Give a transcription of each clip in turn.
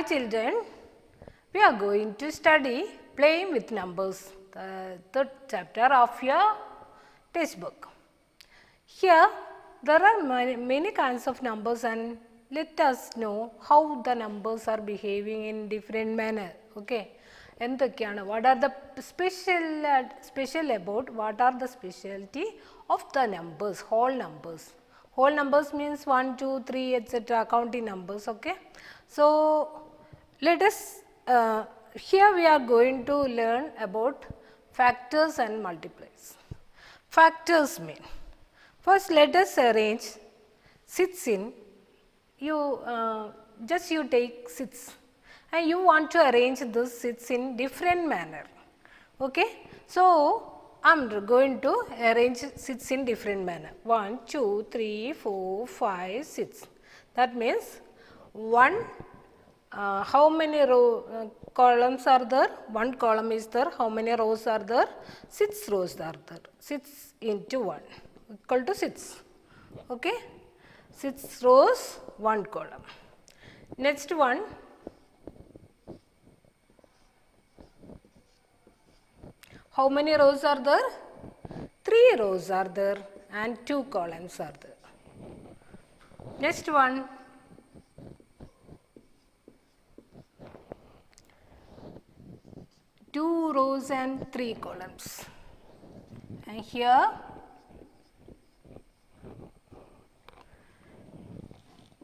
Hi children, we are going to study playing with numbers, the third chapter of your textbook. Here there are many kinds of numbers and let us know how the numbers are behaving in different manner. Okay. What are the special about what are the specialty of the numbers, whole numbers. Whole numbers means 1, 2, 3 etc. counting numbers. Okay. So, let us here we are going to learn about factors and multipliers. Factors mean, first let us arrange sits in, you take sits and you want to arrange this sits in different manner. Okay. So, I am going to arrange sits in different manner. 1, 2, 3, 4, 5, 6. That means 1, how many columns are there? 1 column is there. How many rows are there? 6 rows are there. 6 into 1 equal to 6. Okay. 6 rows, 1 column. Next one. How many rows are there? 3 rows are there and 2 columns are there. Next one. Two rows and 3 columns. And here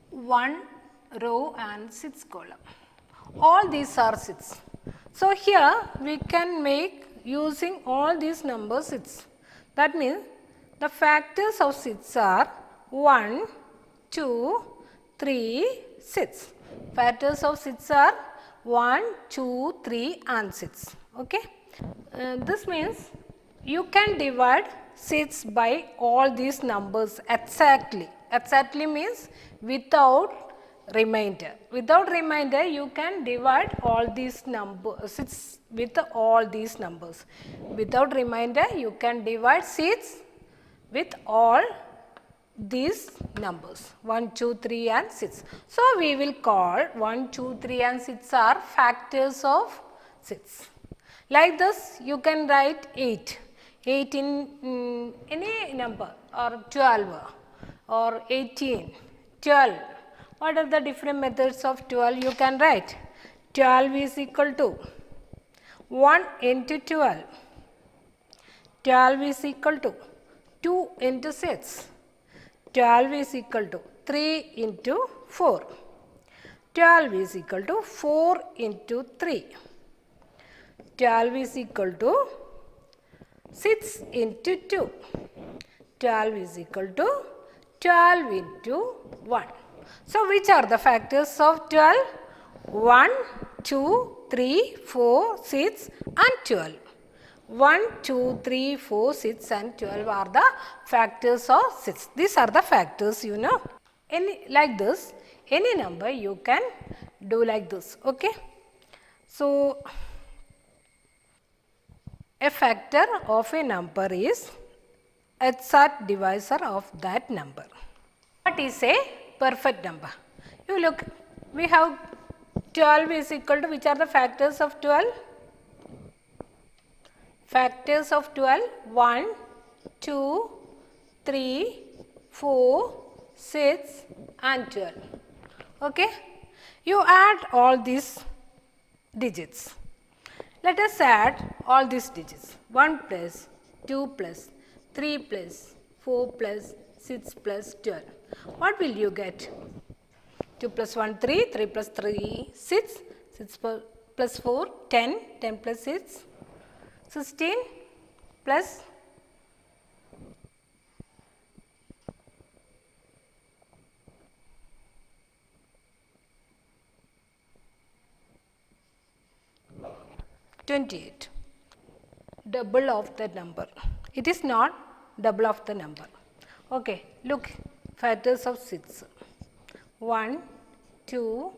1 row and 6 column. All these are 6. So, here we can make using all these numbers 6. That means the factors of 6 are 1, 2, 3, 6. Factors of 6 are 1, 2, 3 and 6. Okay. This means you can divide 6 by all these numbers exactly. Exactly means without remainder. Without remainder you can divide all these numbers 6 with all these numbers. Without remainder you can divide 6 with all these numbers 1, 2, 3 and 6. So, we will call 1, 2, 3 and 6 are factors of 6. Like this you can write 8. 8 in any number or 12 or 18, 12. What are the different methods of 12 you can write? 12 is equal to 1 into 12. 12 is equal to 2 into 6. 12 is equal to 3 into 4. 12 is equal to 4 into 3. 12 is equal to 6 into 2. 12 is equal to 12 into 1. So, which are the factors of 12? 1, 2, 3, 4, 6 and 12. 1, 2, 3, 4, 6 and 12 are the factors of 6. These are the factors you know. Like this, any number you can do like this. Okay. So, a factor of a number is exact divisor of that number. What is a perfect number? You look, we have 12 is equal to, which are the factors of 12? Factors of 12, 1, 2, 3, 4, 6 and 12. Okay. You add all these digits. Let us add all these digits. 1 plus, 2 plus, 3 plus, 4 plus, 6 plus 12. What will you get? 2 plus 1, 3, 3 plus 3, 6, 6 plus 4, 10, 10 plus 6, 16 plus 28. Double of the number. It is not double of the number. Okay. Look, factors of 6. 1, 2,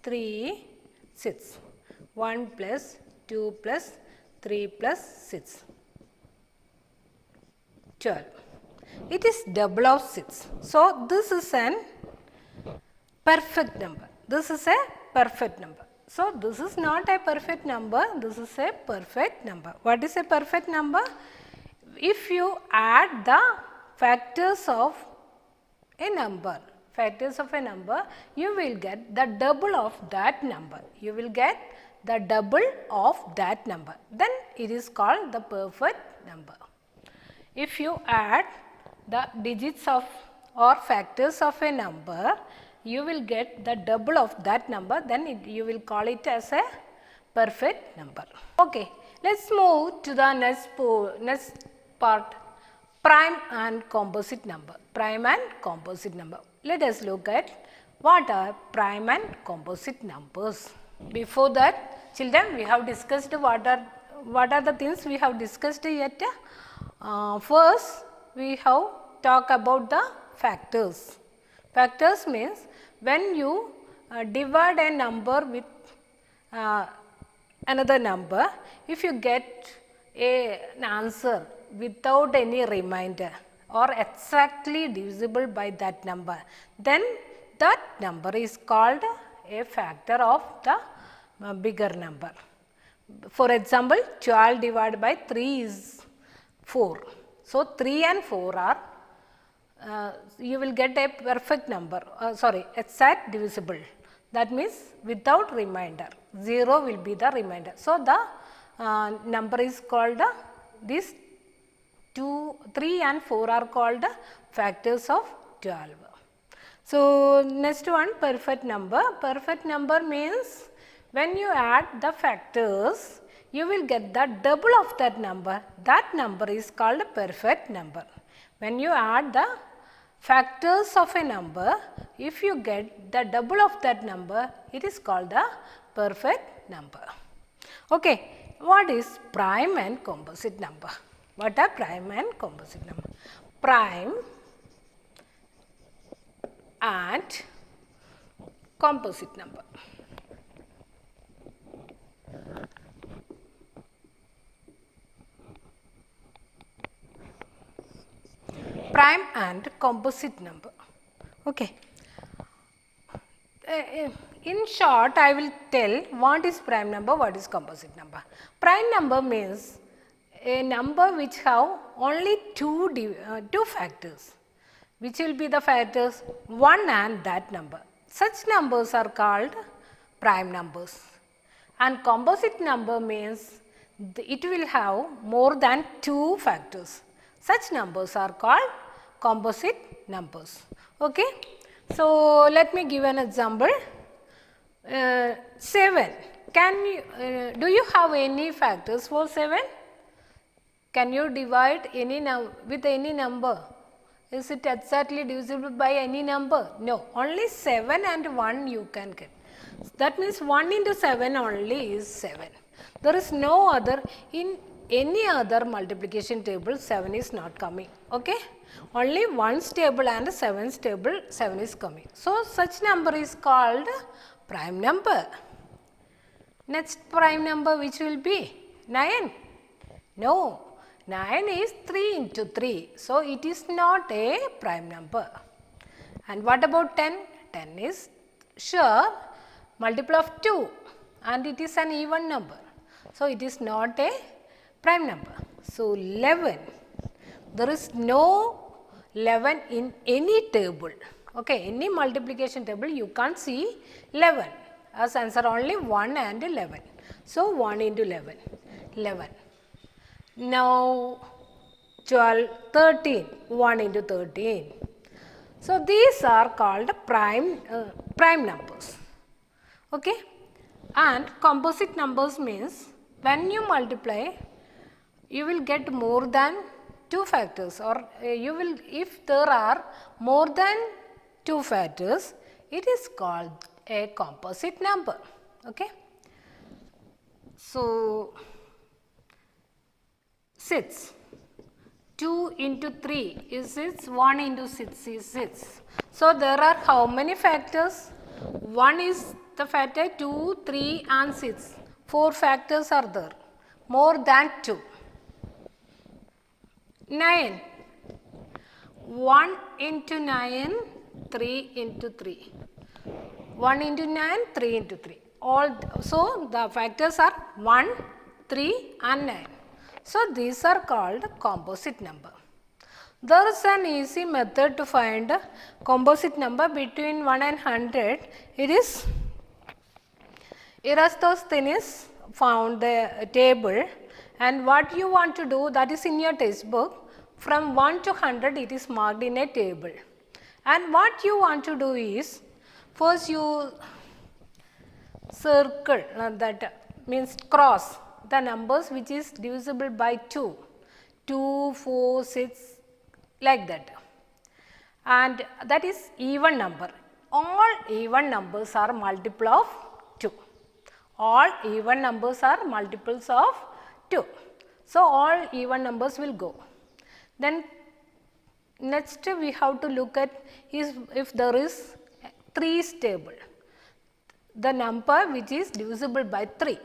3, 6. 1 plus 2 plus 3 plus 6. 12. It is double of 6. So, this is an perfect number. This is a perfect number. So, this is not a perfect number, this is a perfect number. What is a perfect number? If you add the factors of a number, you will get the double of that number. You will get the double of that number. Then it is called the perfect number. If you add the digits of or factors of a number, you will get the double of that number, then you will call it as a perfect number. Okay, let's move to the next part, prime and composite number. Prime and composite number. Let us look at what are prime and composite numbers. Before that, children, we have discussed what are the things we have discussed yet. First, we have talked about the factors. Factors means when you divide a number with another number, if you get an answer without any remainder or exactly divisible by that number, then that number is called a factor of the bigger number. For example, 12 divided by 3 is 4. So, 3 and 4 are you will get a perfect number, exact divisible. That means without remainder, 0 will be the remainder. So, the number is called, these 2, 3 and 4 are called factors of 12. So, next one, perfect number. Perfect number means when you add the factors, you will get the double of that number. That number is called a perfect number. When you add the factors of a number, if you get the double of that number, it is called the perfect number. Okay, what is prime and composite number? What are prime and composite number? Prime and composite number. Prime and composite number. Okay. In short, I will tell what is prime number, what is composite number. Prime number means a number which have only two factors. Which will be the factors? 1 and that number. Such numbers are called prime numbers. And composite number means it will have more than 2 factors. Such numbers are called composite numbers. Okay. So, let me give an example. 7. Can you, do you have any factors for 7? Can you divide with any number? Is it exactly divisible by any number? No. Only 7 and 1 you can get. That means 1 into 7 only is 7. There is no other, in any other multiplication table 7 is not coming. Okay. Only 1's table and 7's table 7 is coming. So, such number is called prime number. Next prime number which will be 9? No. 9 is 3 into 3. So, it is not a prime number. And what about 10? 10 is sure multiple of 2 and it is an even number. So, it is not a prime number. So, 11. There is no 11 in any table. Okay, any multiplication table you can't see 11. As answer only 1 and 11. So, 1 into 11, 11. Now, 12, 13, 1 into 13. So, these are called prime numbers. Okay. And composite numbers means when you multiply, you will get more than 2 factors, or you will, if there are more than 2 factors, it is called a composite number. Okay. So, 6. 2 into 3 is 6, 1 into 6 is 6. So, there are how many factors? 1 is the factor, 2, 3 and 6. 4 factors are there, more than 2. 9. 1 into 9, 3 into 3. 1 into 9, 3 into 3. So, the factors are 1, 3 and 9. So, these are called composite number. There is an easy method to find composite number between 1 and 100. It is Eratosthenes found the table, and what you want to do, that is in your textbook. From 1 to 100 it is marked in a table, and what you want to do is, first you circle, that means cross the numbers which is divisible by 2, 2, 4, 6, like that, and that is even number. All even numbers are multiple of 2. All even numbers are multiples of 2. So, all even numbers will go. Then next we have to look at is if there is 3 table, the number which is divisible by 3,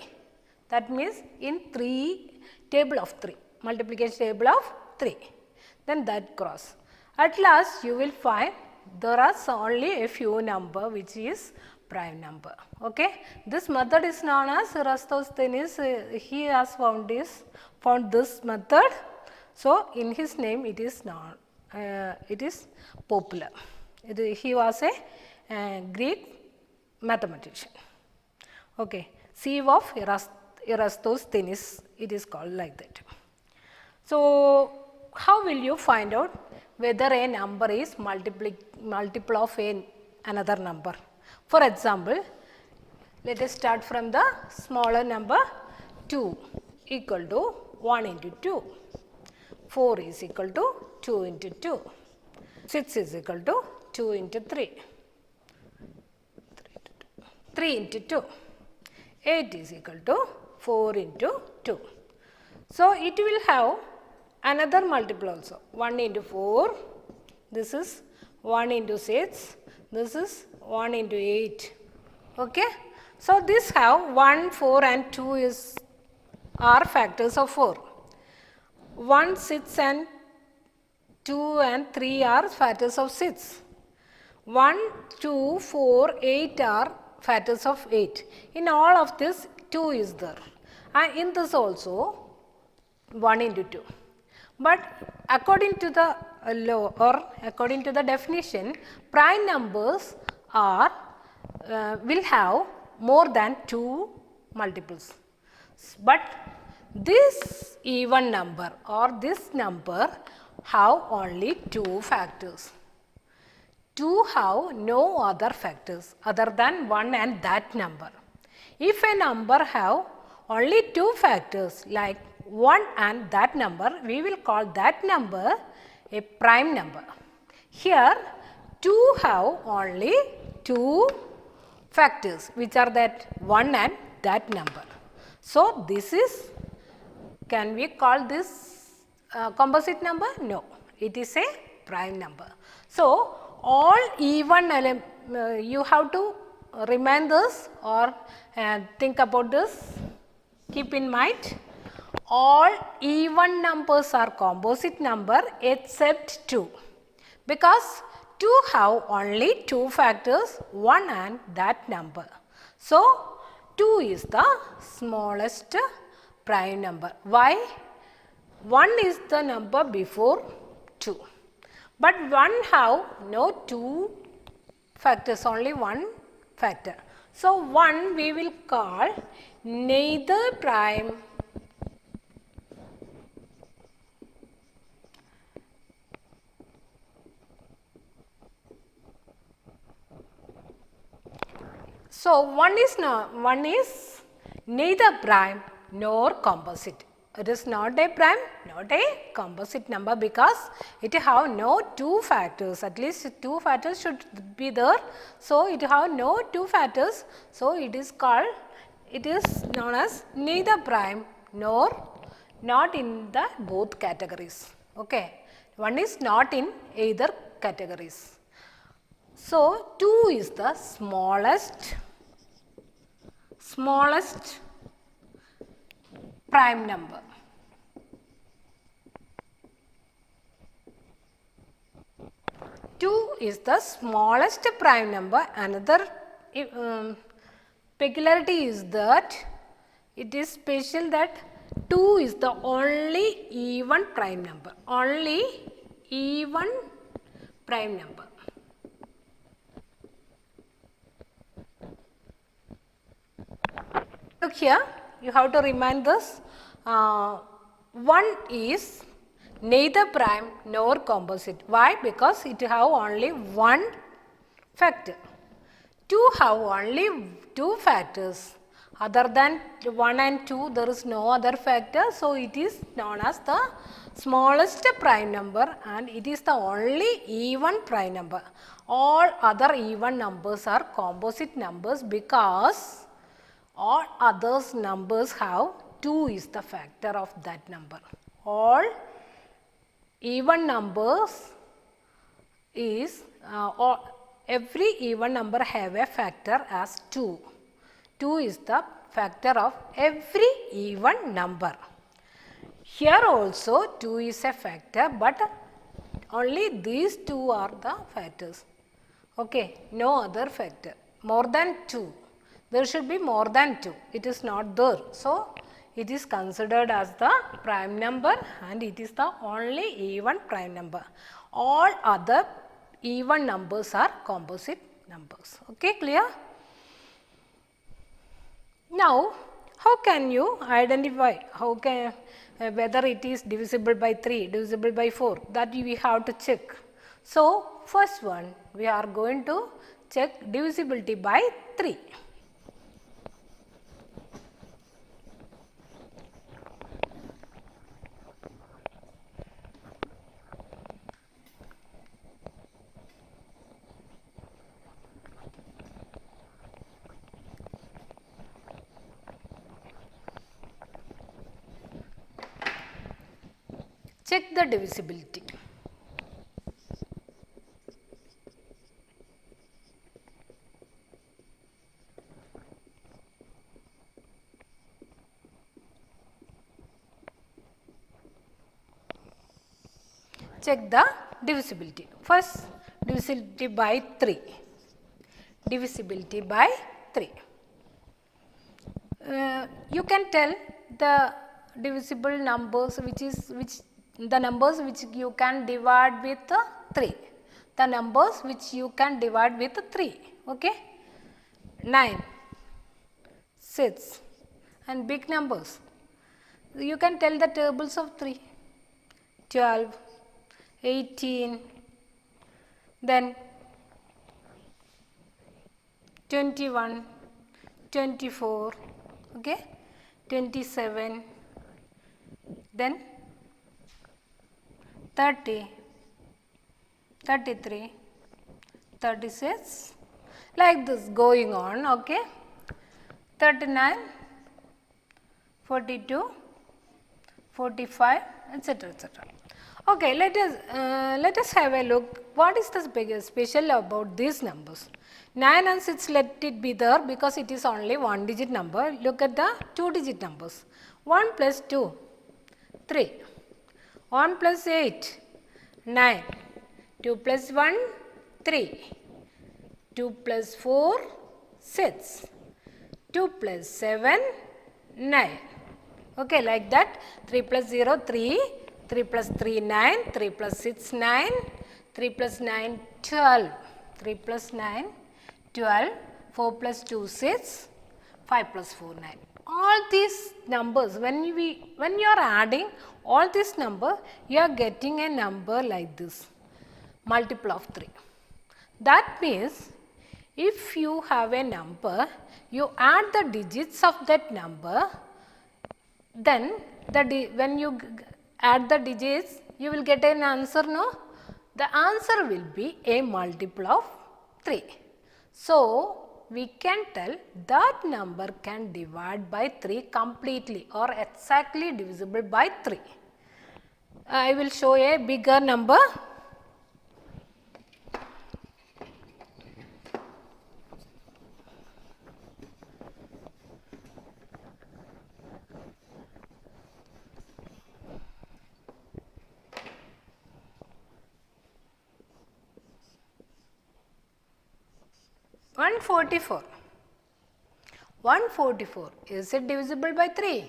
that means in 3 table of 3, multiplication table of 3, then that cross. At last you will find there are only a few number which is prime number. Okay. This method is known as Eratosthenes. He has found this method. So, in his name it is known, it is popular. He was a Greek mathematician. Okay. Sieve of Eratosthenes, it is called like that. So, how will you find out whether a number is multiple of another number? For example, let us start from the smaller number 2 equal to 1 into 2, 4 is equal to 2 into 2, 6 is equal to 2 into 3, 3 into 2, 8 is equal to 4 into 2. So, it will have another multiple also, 1 into 4, this is 1 into 6, this is 1 into 8. Okay. So, this have 1, 4 and 2 are factors of 4. 1, 6 and 2 and 3 are factors of 6. 1, 2, 4, 8 are factors of 8. In all of this 2 is there, and in this also 1 into 2. But according to the law or according to the definition, prime numbers are will have more than 2 multiples. But this even number or this number have only 2 factors. 2 have no other factors other than 1 and that number. If a number have only 2 factors like 1 and that number, we will call that number a prime number. Here 2 have only 2 factors which are that 1 and that number. So, this is, can we call this composite number? No, it is a prime number. So, all even you have to remind this or think about this, keep in mind. All even numbers are composite number except 2, because 2 have only 2 factors, 1 and that number. So, 2 is the smallest prime number. Why? 1 is the number before 2, but 1 have no 2 factors, only 1 factor. So, 1 we will call neither prime So, 1 is neither prime nor composite. It is not a prime, not a composite number, because it have no 2 factors. At least 2 factors should be there. So, it have no 2 factors. So, it is known as neither prime nor not in the both categories. Okay. 1 is not in either categories. So, 2 is the smallest prime number. Two is the smallest prime number. Another peculiarity is that it is special that 2 is the only even prime number. Only even prime number. Look here, you have to remind this. 1 is neither prime nor composite. Why? Because it have only one factor. 2 have only 2 factors. Other than 1 and 2, there is no other factor. So, it is known as the smallest prime number and it is the only even prime number. All other even numbers are composite numbers because all others numbers have 2 is the factor of that number. All even numbers is every even number have a factor as 2. 2 is the factor of every even number. Here also 2 is a factor, but only these 2 are the factors. Okay, no other factor. More than 2. There should be more than 2. It is not there. So, it is considered as the prime number and it is the only even prime number. All other even numbers are composite numbers. Okay, clear? Now, how can you identify whether it is divisible by 3, divisible by 4? That we have to check. So, first one we are going to check divisibility by 3. Check the divisibility. Check the divisibility. First, divisibility by 3. Divisibility by 3. You can tell the divisible numbers which you can divide with 3. The numbers which you can divide with 3. Okay? 9, 6 and big numbers. You can tell the tables of 3. 12, 18, then 21, 24, okay, 27, then 30, 33, 36, like this going on, okay, 39, 42, 45, etc., etc. Okay, let us have a look. What is the special about these numbers? 9 and 6, let it be there because it is only one digit number. Look at the 2 digit numbers. 1 plus 2, 3. 1 plus 8, 9. 2 plus 1, 3. 2 plus 4, 6. 2 plus 7, 9. Okay, like that. 3 plus 0, 3. 3 plus 3, 9. 3 plus 6, 9. 3 plus 9, 12. 3 plus 9, 12. 4 plus 2, 6. 5 plus 4, 9. All these numbers, when you are adding all these numbers, you are getting a number like this, multiple of 3. That means, if you have a number, you add the digits of that number, then when you add the digits, you will get an answer, no? The answer will be a multiple of 3. So, we can tell that number can divide by 3 completely or exactly divisible by 3. I will show a bigger number. 144. 144, is it divisible by 3?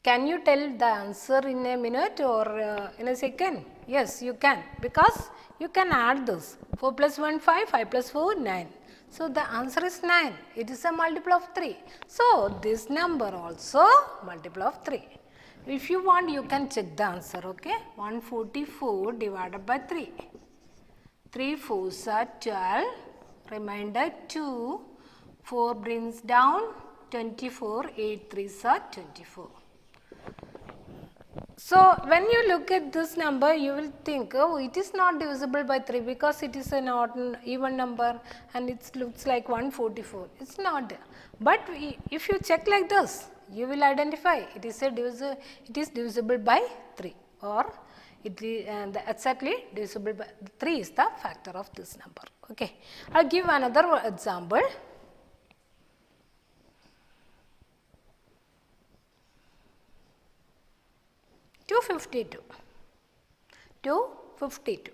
Can you tell the answer in a minute or in a second? Yes, you can, because you can add this. 4 plus 1, 5, 5 plus 4, 9. So, the answer is 9. It is a multiple of 3. So, this number also multiple of 3. If you want, you can check the answer, okay? 144 divided by 3. 3 4s are 12, remainder 2, 4 brings down 24, 8 3s are 24. So, when you look at this number, you will think, oh, it is not divisible by 3 because it is an odd even number and it looks like 144. It is not. But if you check like this, you will identify it is divisible by 3, or it is exactly divisible by 3 is the factor of this number. Okay. I will give another example. 252. 252.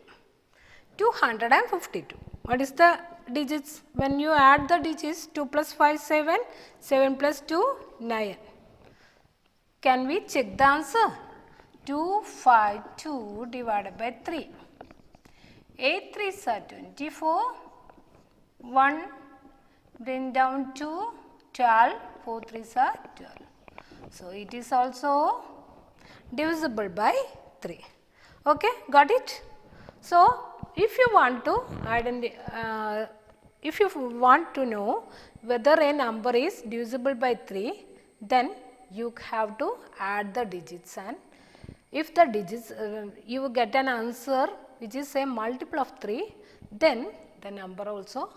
What is the digits? When you add the digits, 2 plus 5, 7, 7 plus 2, 9. Can we check the answer? 252 divided by 3. 8 3s are 24. 1 bring down 2, 12. 4 3s are 12. So, it is also divisible by 3. Okay, got it? So, if you want to know whether a number is divisible by 3, then you have to add the digits, and if the digits you get an answer which is a multiple of 3, then the number also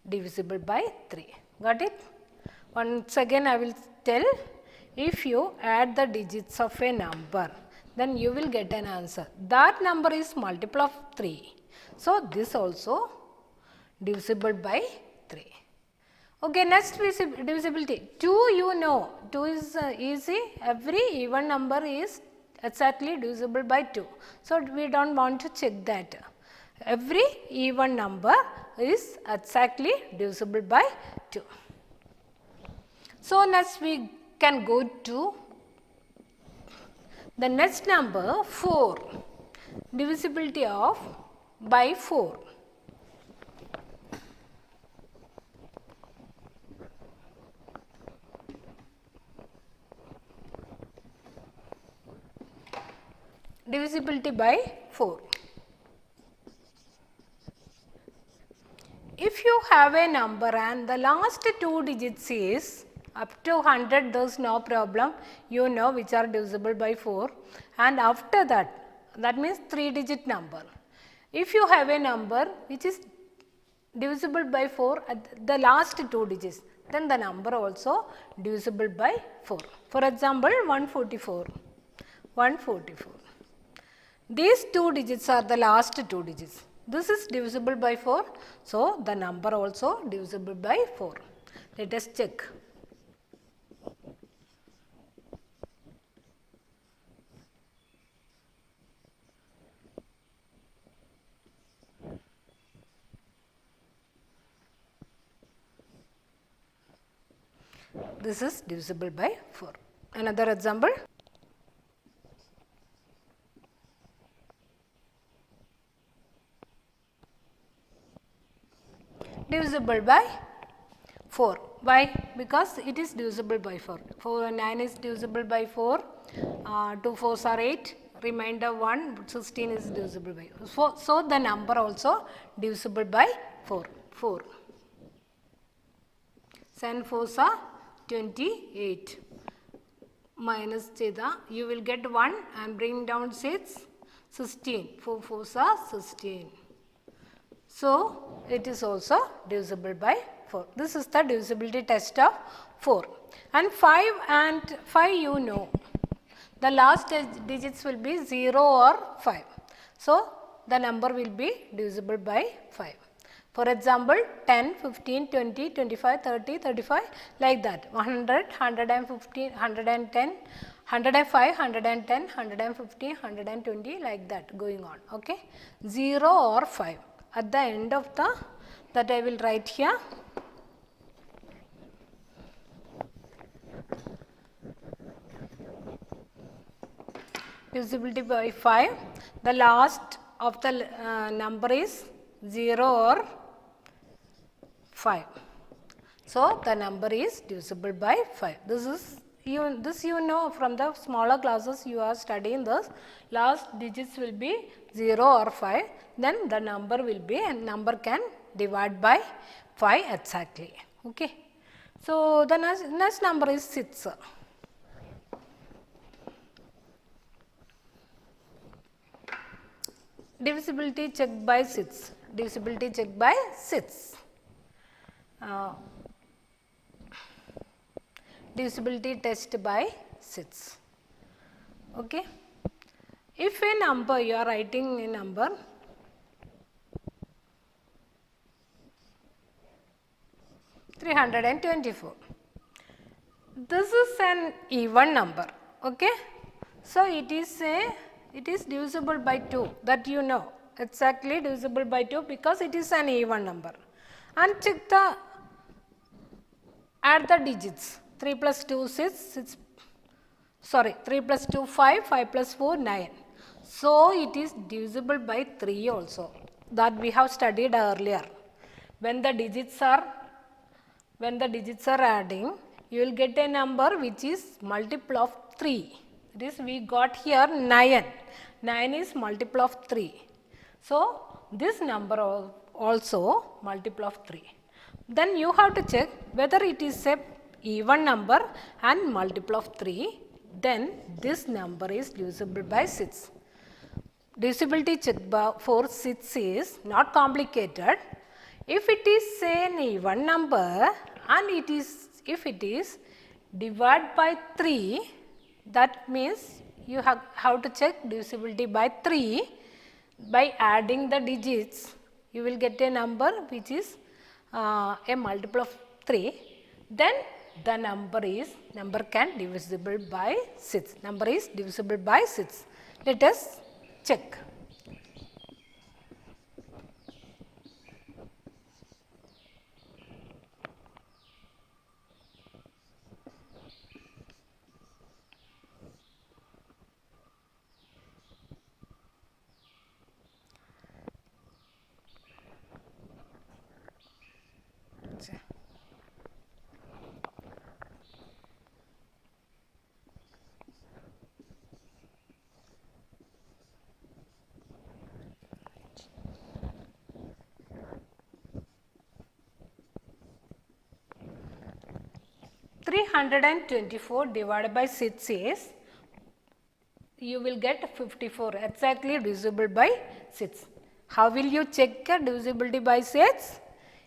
divisible by 3. Got it? Once again I will tell, if you add the digits of a number, then you will get an answer. That number is multiple of 3. So, this also divisible by 3. Okay, next divisibility. 2 you know, 2 is easy. Every even number is exactly divisible by 2. So, we do not want to check that. Every even number is exactly divisible by 2. So, next we can go to the next number, 4. Divisibility of by 4. Divisibility by 4. If you have a number and the last 2 digits is up to 100, there is no problem, you know which are divisible by 4, and after that means 3 digit number. If you have a number which is divisible by 4 at the last 2 digits, then the number also divisible by 4. For example, 144. These 2 digits are the last 2 digits. This is divisible by 4. So, the number also divisible by 4. Let us check. This is divisible by 4. Another example. Divisible by 4. Why? Because it is divisible by 4. 9 is divisible by 4. 2 4s are 8. Remainder 1, 16 is divisible by 4. So, the number also divisible by 4. 7 4s are 28. Minus cheda, you will get 1 and bring down 6, 16. 4 4s are 16. So, it is also divisible by 4. This is the divisibility test of 4. And 5 you know. The last digits will be 0 or 5. So, the number will be divisible by 5. For example, 10, 15, 20, 25, 30, 35 like that. 100, 115, 110, 105, 110, 150, 120 like that going on. Okay? 0 or 5. At the end of the that I will write here. Divisibility by 5. The last of the number is 0 or 5. So, the number is divisible by 5. This you know from the smaller classes you are studying this. Last digits will be 0 or 5. Then the number will be, and number can divide by 5 exactly. Okay. So, the next number is 6. Divisibility checked by 6. Divisibility checked by 6. Divisibility test by 6. Okay. If a number, you are writing a number, (324). This is an even number. Okay. So, it is divisible by 2, that you know, exactly divisible by 2 because it is an even number. And check the, add the digits. 3 plus 2 6, 3 plus 2 5, 5 plus 4 9. So, it is divisible by 3 also, that we have studied earlier. When the digits are adding, you will get a number which is multiple of 3. That is, we got here 9. 9 is multiple of 3. So, this number also multiple of 3. Then you have to check whether it is a even number and multiple of 3. Then this number is divisible by 6. Divisibility check for 6 is not complicated. If it is an even number and if it is divided by 3, that means you have to check divisibility by 3 by adding the digits. You will get a number which is a multiple of 3. Then the number can divisible by 6. Number is divisible by 6. Let us check. (324) divided by 6 is, you will get 54, exactly divisible by 6. How will you check divisibility by 6?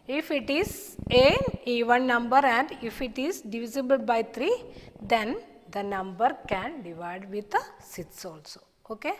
If it is an even number and if it is divisible by 3, then the number can divide with 6 also. Okay.